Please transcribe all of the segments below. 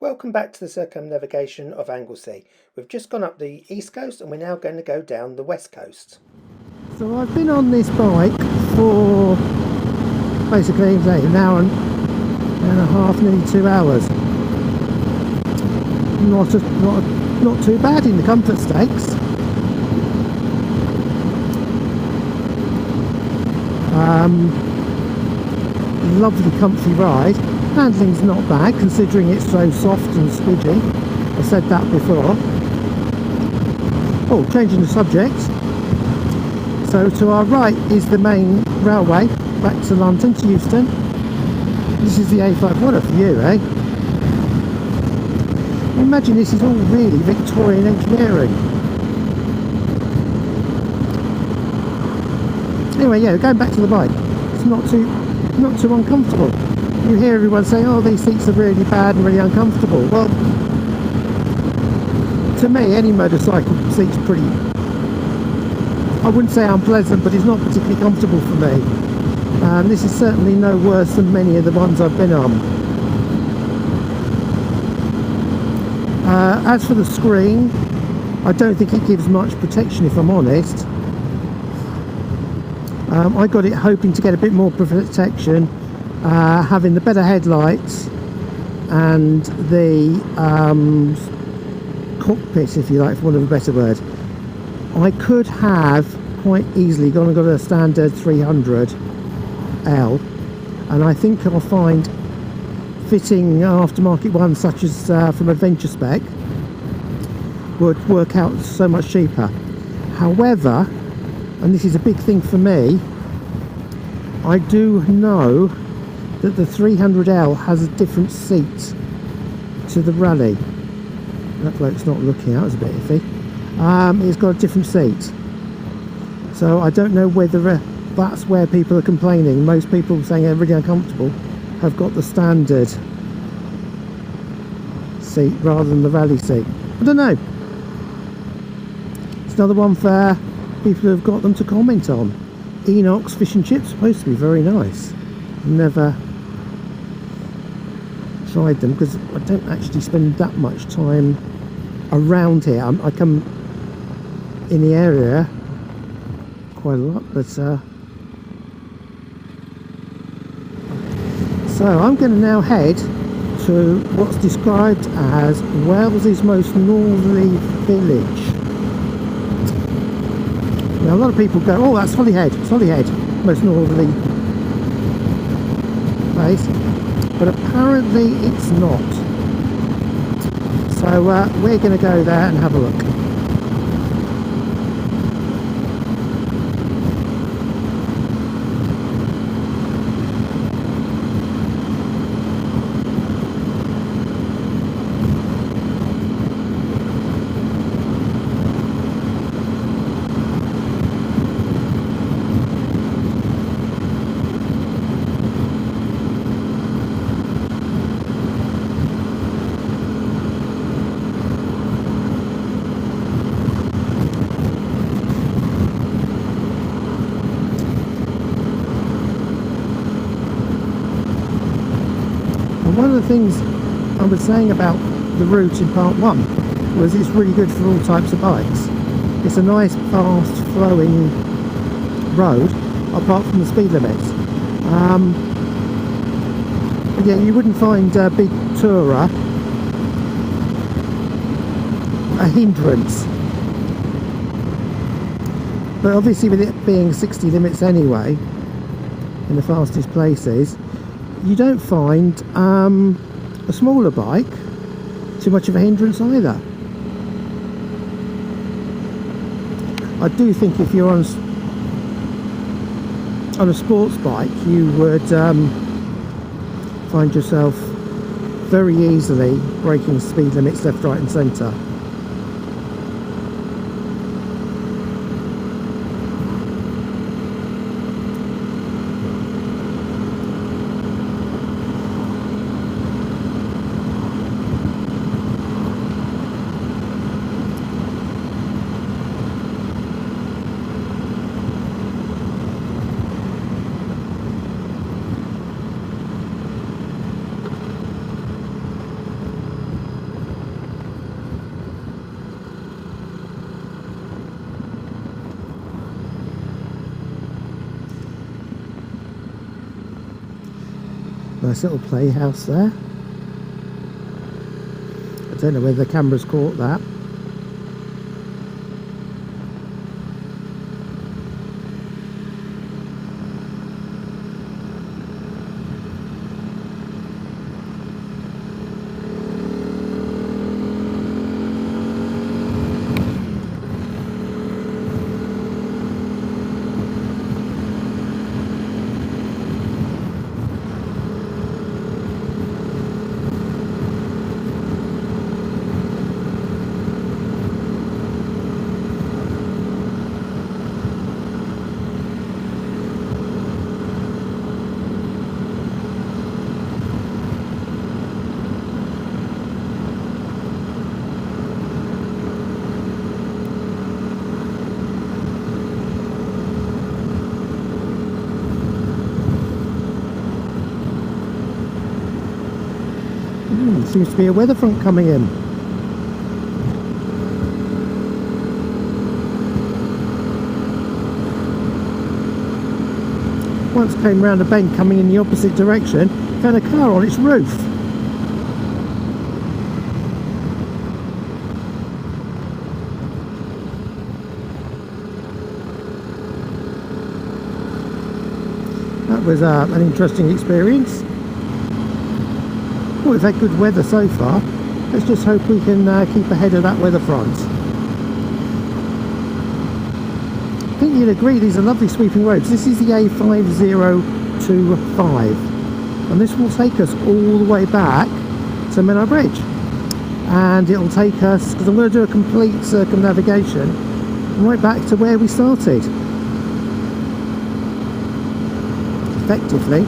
Welcome back to the Circumnavigation of Anglesey. We've just gone up the east coast and we're now going to go down the west coast. So I've been on this bike for basically an hour and a half, nearly 2 hours. Not too bad in the comfort stakes. Lovely comfy ride. Handling's not bad considering it's so soft and squidgy. I've said that before. Oh, changing the subject. So to our right is the main railway back to London, to Euston. This is the A5. What a view, eh? Imagine this is all really Victorian engineering. Anyway, yeah, going back to the bike. It's not too uncomfortable. You hear everyone saying, oh, these seats are really bad and really uncomfortable. Well, to me, any motorcycle seat's pretty, I wouldn't say unpleasant, but it's not particularly comfortable for me. This is certainly no worse than many of the ones I've been on. As for the screen, I don't think it gives much protection, if I'm honest. I got it hoping to get a bit more protection, having the better headlights and the cockpit, if you like, for want of a better word. I could have quite easily gone and got a standard 300L, and I think I'll find fitting aftermarket ones such as from Adventure Spec would work out so much cheaper. However, and this is a big thing for me, I do know that the 300L has a different seat to the Rally. That bloke's not looking out, it's a bit iffy. It's got a different seat. So I don't know whether that's where people are complaining. Most people saying they're really uncomfortable have got the standard seat rather than the Rally seat. I don't know. It's another one for people who have got them to comment on. Enoch's fish and chips supposed to be very nice. Never tried them because I don't actually spend that much time around here. I come in the area quite a lot, but so I'm going to now head to what's described as Wales's most northerly village. Now a lot of people go, oh, that's Holyhead, it's Holyhead, most northerly place, but apparently it's not. So we're going to go there and have a look. One of the things I was saying about the route in part 1 was it's really good for all types of bikes. It's a nice fast flowing road apart from the speed limits. Yeah, you wouldn't find a big tourer a hindrance, but obviously with it being 60 limits anyway in the fastest places, you don't find a smaller bike too much of a hindrance either. I do think if you're on a sports bike, you would find yourself very easily breaking speed limits left, right and centre. Nice little playhouse there. I don't know whether the camera's caught that. Seems to be a weather front coming in. Once came round a bend coming in the opposite direction, found a car on its roof. That was an interesting experience. Well, we've had good weather so far. Let's just hope we can keep ahead of that weather front. I think you'd agree these are lovely sweeping roads. This is the A5025 and this will take us all the way back to Menai Bridge, and it'll take us, because I'm going to do a complete circumnavigation, right back to where we started effectively.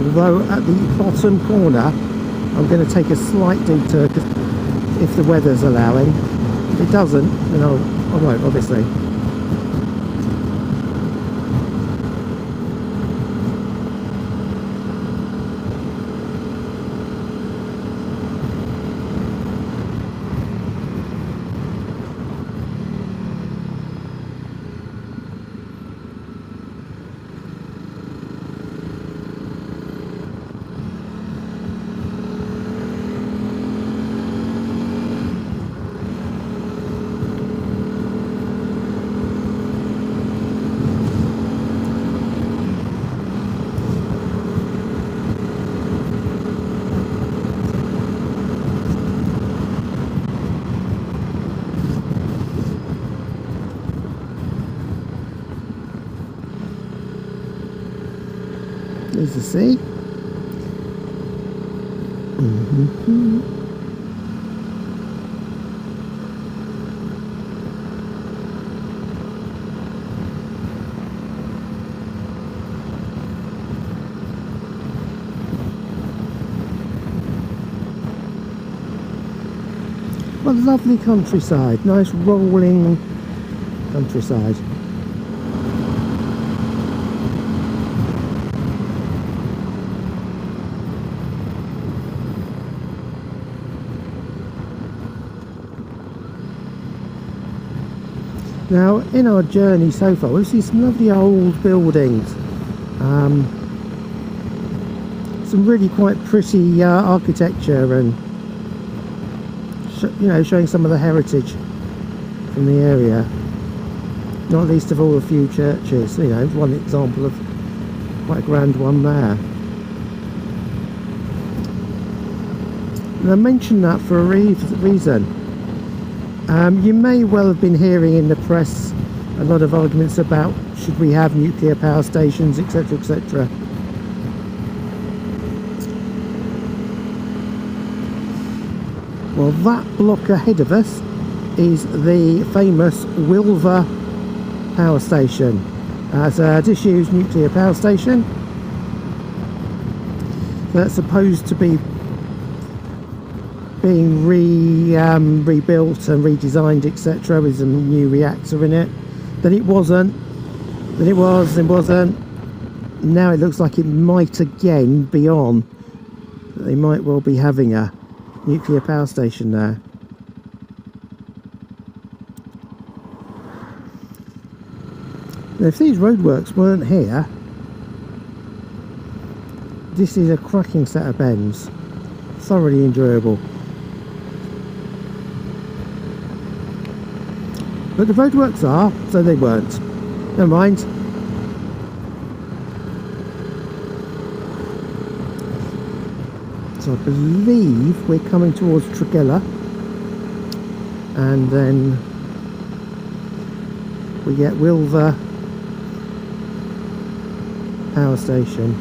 Although at the bottom corner I'm going to take a slight detour if the weather's allowing. If it doesn't, then I won't, obviously. There's the sea. What a lovely countryside, nice rolling countryside. Now, in our journey so far, we've seen some lovely old buildings, some really quite pretty architecture, and you know, showing some of the heritage from the area. Not least of all a few churches. You know, one example of quite a grand one there. And I mention that for a reason. You may well have been hearing in the press a lot of arguments about should we have nuclear power stations, etc, etc. Well, that block ahead of us is the famous Wilver power station. It's a disused nuclear power station that's supposed to be being rebuilt and redesigned, etc, with a new reactor in it. Then it wasn't, then it was, then wasn't. Now it looks like it might again be on. that they might well be having a nuclear power station there. Now, if these roadworks weren't here, this is a cracking set of bends, thoroughly enjoyable. But the roadworks are, so they weren't. Never mind. So I believe we're coming towards Tregello, and then we get Wilver power station.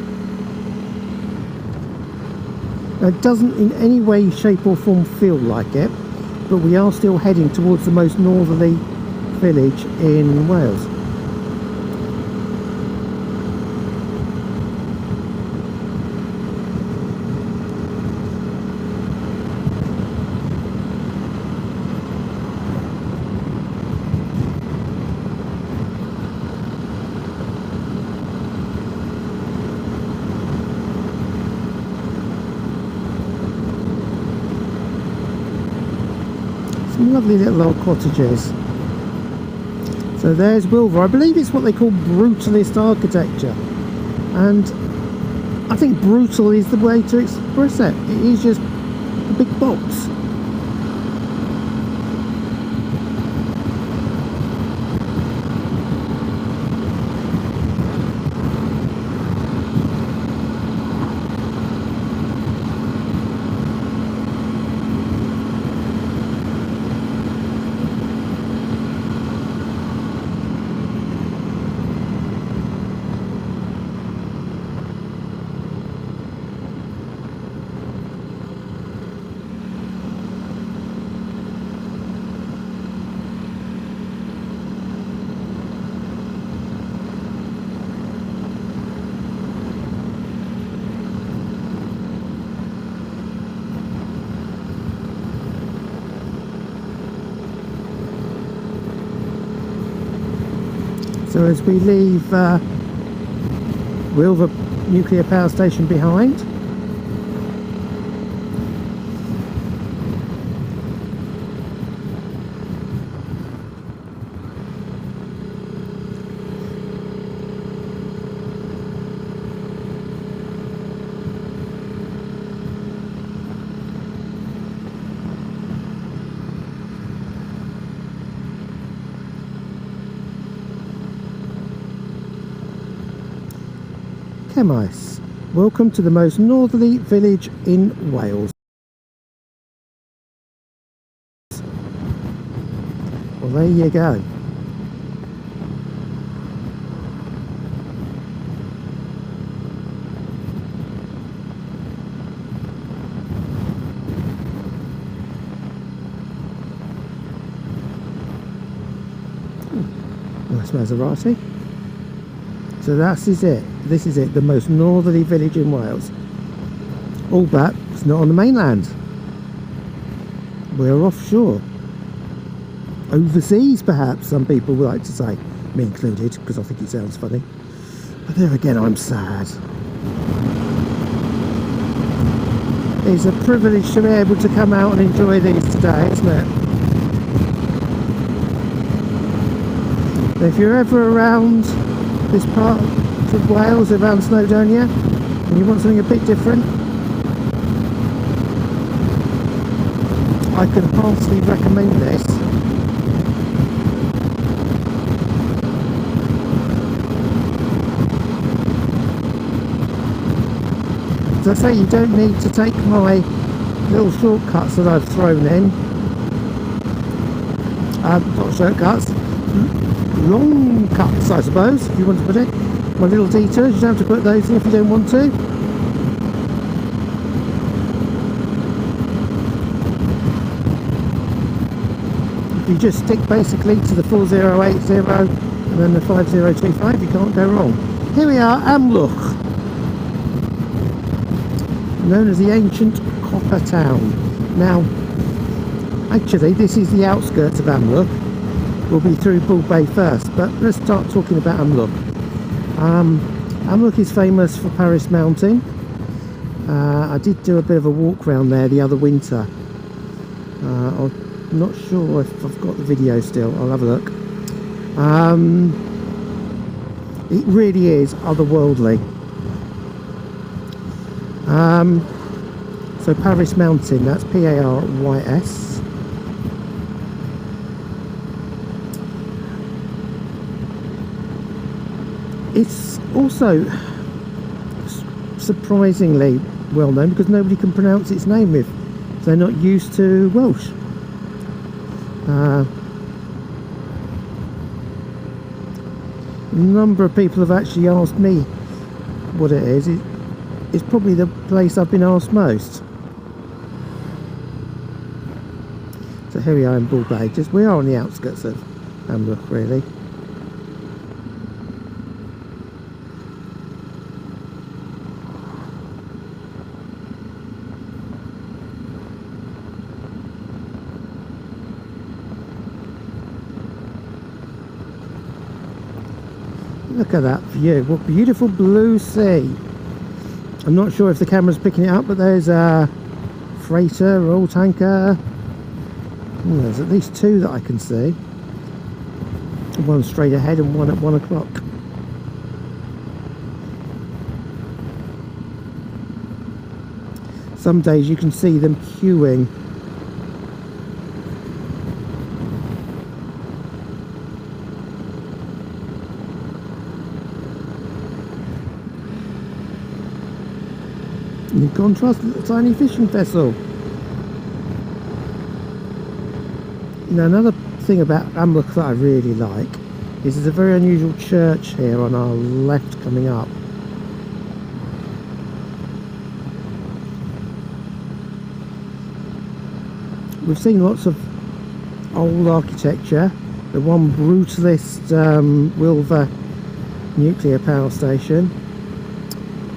Now, it doesn't in any way, shape or form feel like it, but we are still heading towards the most northerly village in Wales. Some lovely little old cottages. So there's Wilver. I believe it's what they call brutalist architecture, and I think brutal is the way to express it. It is just a big box. So as we leave Wilver nuclear power station behind, Beaumaris. Welcome to the most northerly village in Wales. Well, there you go. Nice Maserati. So this is it. This is it, the most northerly village in Wales. All but it's not on the mainland. We're offshore. Overseas, perhaps, some people would like to say. Me included, because I think it sounds funny. But there again, I'm sad. It's a privilege to be able to come out and enjoy these today, isn't it? If you're ever around this part of Wales, around Snowdonia, and you want something a bit different, I can heartily recommend this. As I say, you don't need to take my little shortcuts that I've thrown in. Not shortcuts, long cuts, I suppose, if you want to put it. My little detours, you don't have to put those in if you don't want to. If you just stick basically to the 4080 and then the 5025, you can't go wrong. Here we are, Amlwch, known as the ancient copper town. Now, actually, this is the outskirts of Amlwch. We'll be through Bull Bay first, but let's start talking about Amlwch. Amlwch is famous for Paris mounting. I did do a bit of a walk around there the other winter. I'm not sure if I've got the video still. I'll have a look. It really is otherworldly. So Paris Mountain, that's Paris. It's also surprisingly well known because nobody can pronounce its name if they're not used to Welsh. A number of people have actually asked me what it is. It's probably the place I've been asked most. So here we are in Bull Bay. We are on the outskirts of Amlwch, really. Look at that view. What beautiful blue sea. I'm not sure if the camera's picking it up, but there's a freighter, oil tanker. There's at least two that I can see. One straight ahead and one at 1 o'clock. Some days you can see them queuing. In contrast, a little tiny fishing vessel. Now, another thing about Amlwch that I really like is there's a very unusual church here on our left coming up. We've seen lots of old architecture. The one brutalist Wilver nuclear power station.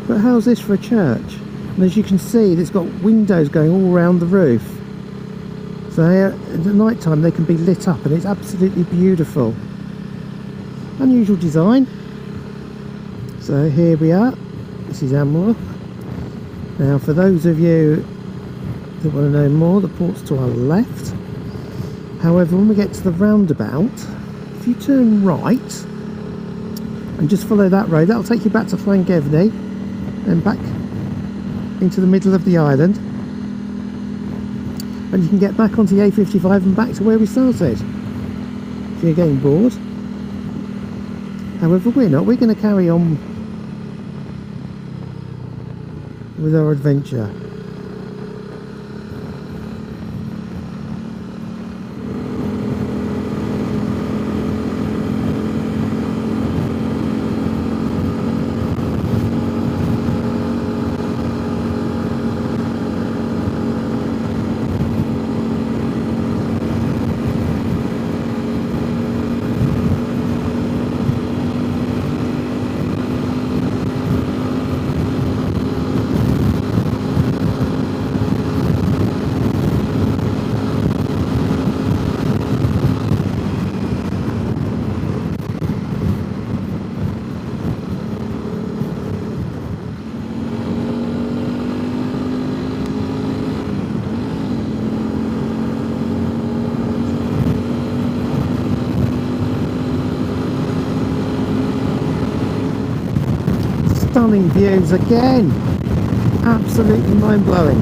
But how's this for a church? And as you can see, it's got windows going all around the roof. So at night time they can be lit up and it's absolutely beautiful. Unusual design. So here we are. This is Amlwch. Now for those of you that want to know more, the port's to our left. However, when we get to the roundabout, if you turn right and just follow that road, that'll take you back to Llangefni and back into the middle of the island, and you can get back onto the A55 and back to where we started if you're getting bored. However, we're not. We're going to carry on with our adventure. Stunning views again, absolutely mind-blowing.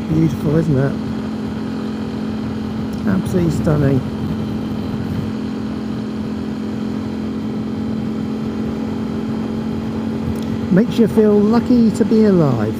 beautiful, isn't it? Absolutely stunning. Makes you feel lucky to be alive.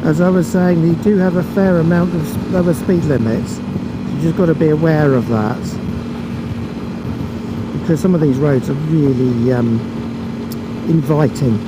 As I was saying, they do have a fair amount of lower speed limits. You just got to be aware of that, because some of these roads are really inviting.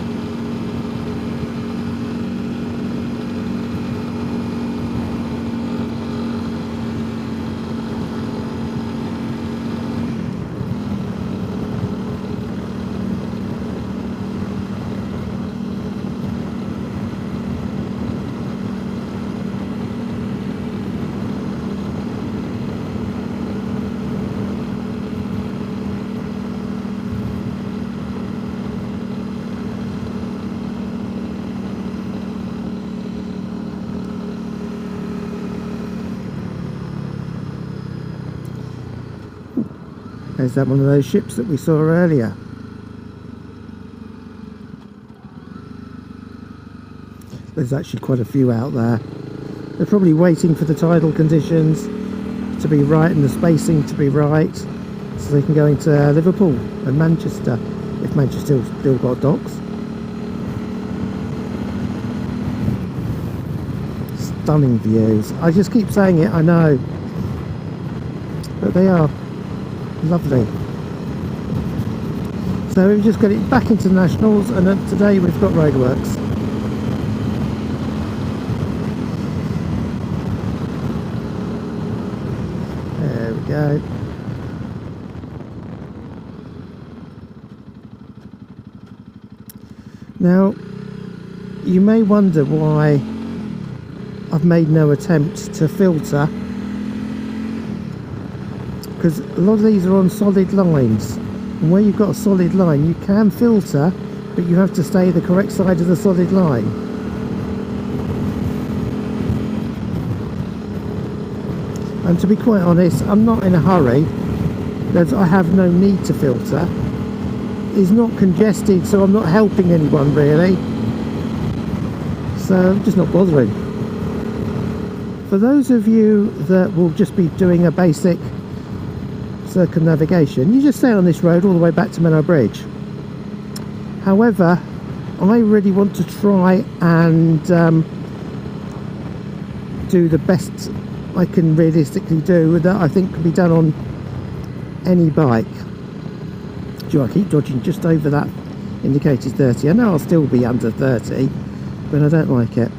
Is that one of those ships that we saw earlier? There's actually quite a few out there. They're probably waiting for the tidal conditions to be right and the spacing to be right, so they can go into Liverpool and Manchester, if Manchester still got docks. Stunning views. I just keep saying it, I know, but they are lovely. So we've just got it back into Nationals, and today we've got roadworks. There we go. Now, you may wonder why I've made no attempt to filter, because a lot of these are on solid lines, and where you've got a solid line you can filter, but you have to stay the correct side of the solid line. And to be quite honest, I'm not in a hurry, that I have no need to filter. It's not congested, so I'm not helping anyone really, so I'm just not bothering. For those of you that will just be doing a basic circumnavigation, you just stay on this road all the way back to Menno Bridge. However, I really want to try and do the best I can realistically do that I think can be done on any bike. Do I keep dodging just over that indicated 30? I know I'll still be under 30, but I don't like it.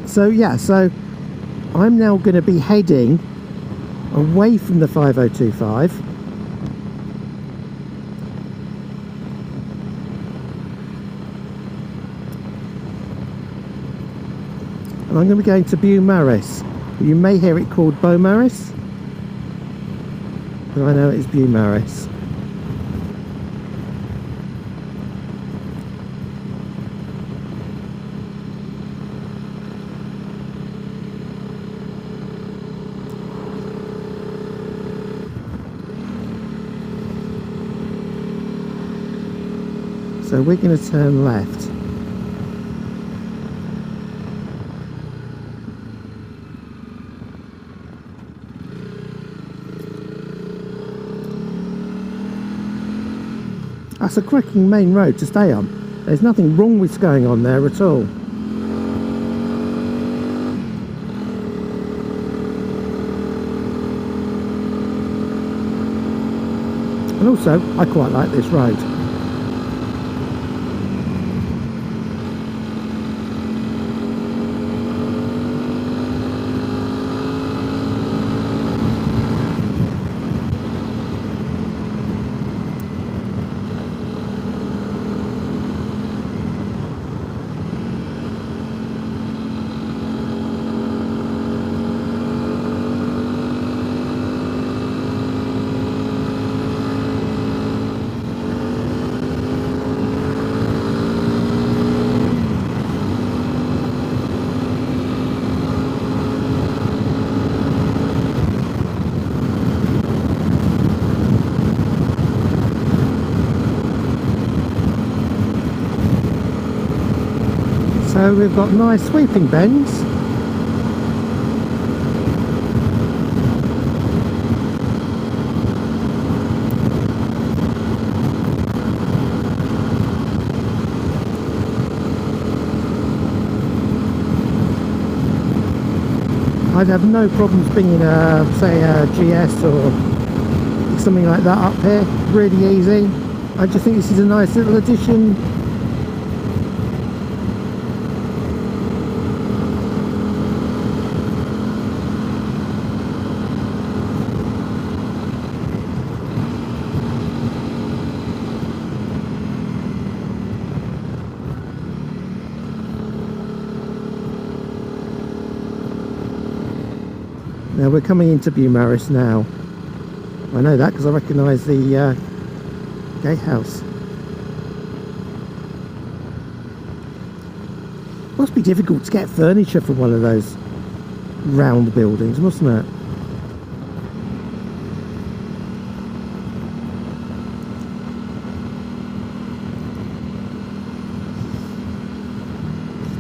So yeah, so I'm now going to be heading away from the 5025, and I'm going to be going to Beaumaris. You may hear it called Beaumaris, but I know it's Beaumaris. So we're going to turn left. That's a cracking main road to stay on. There's nothing wrong with going on there at all. also I quite like this road. So we've got nice sweeping bends. I'd have no problems bringing say a GS or something like that up here, really easy. I just think this is a nice little addition. Now we're coming into Beaumaris now. I know that because I recognise the gatehouse. Must be difficult to get furniture for one of those round buildings, mustn't it?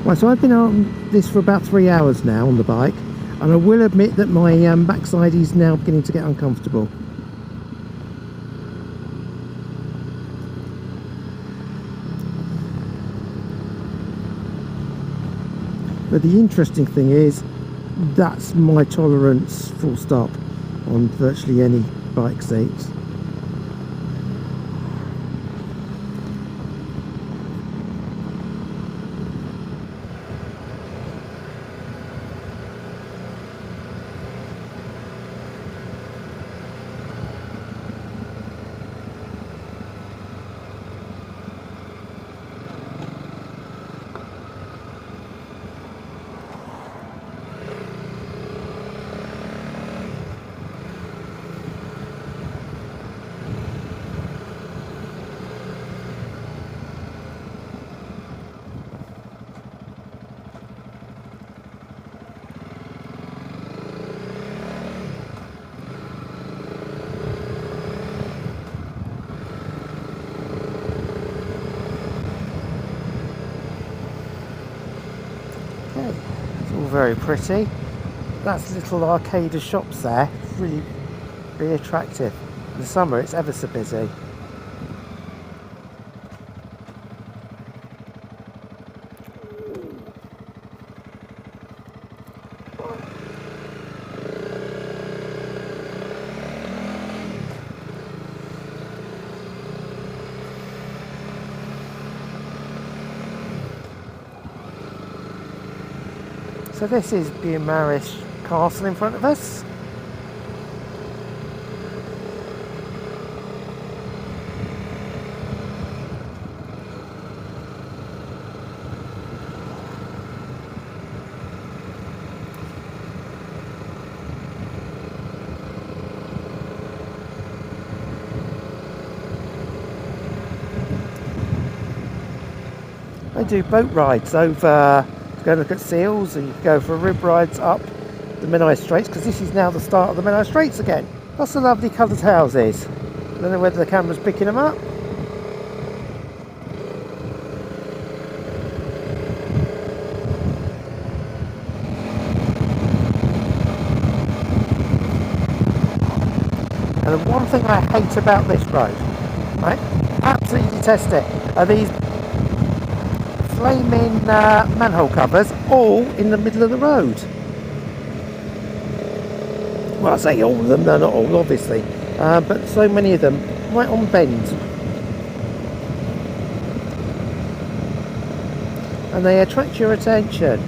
Right, so I've been on this for about 3 hours now on the bike, and I will admit that my backside is now beginning to get uncomfortable. But the interesting thing is, that's my tolerance, full stop, on virtually any bike seats. It's all very pretty. That's little arcade of shops there, really, really attractive. In the summer it's ever so busy. So this is Beaumaris Castle in front of us. They do boat rides over to go look at seals, and you can go for rib rides up the Menai Straits, because this is now the start of the Menai Straits again. Lots of lovely coloured houses. I don't know whether the camera's picking them up. And the one thing I hate about this road, right, absolutely detest it, are these flaming manhole covers all in the middle of the road. Well, I say all of them, they're not all obviously, but so many of them right on bend. And they attract your attention.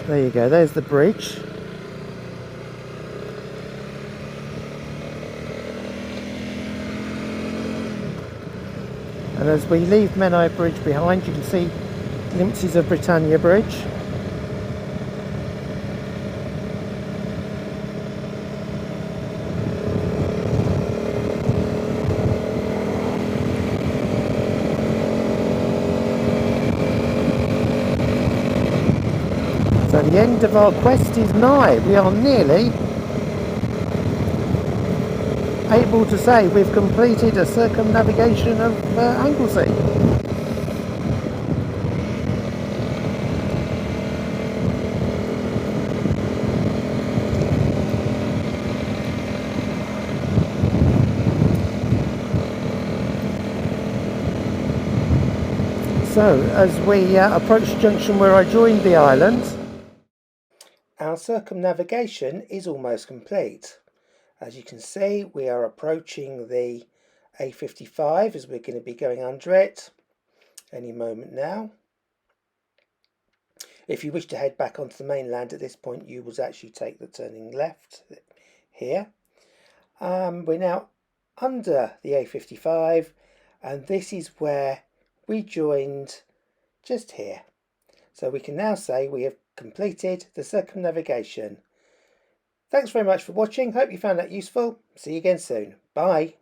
There you go, there's the bridge. And as we leave Menai Bridge behind, you can see glimpses of Britannia Bridge. So the end of our quest is nigh. We are nearly able to say we've completed a circumnavigation of Anglesey. So as we approach the junction where I joined the island, Our circumnavigation is almost complete. As you can see, we are approaching the A55 as we're going to be going under it any moment now. If you wish to head back onto the mainland at this point, you will actually take the turning left here. We're now under the A55, and this is where we joined just here. So we can now say we have completed the circumnavigation. Thanks very much for watching. Hope you found that useful. See you again soon. Bye.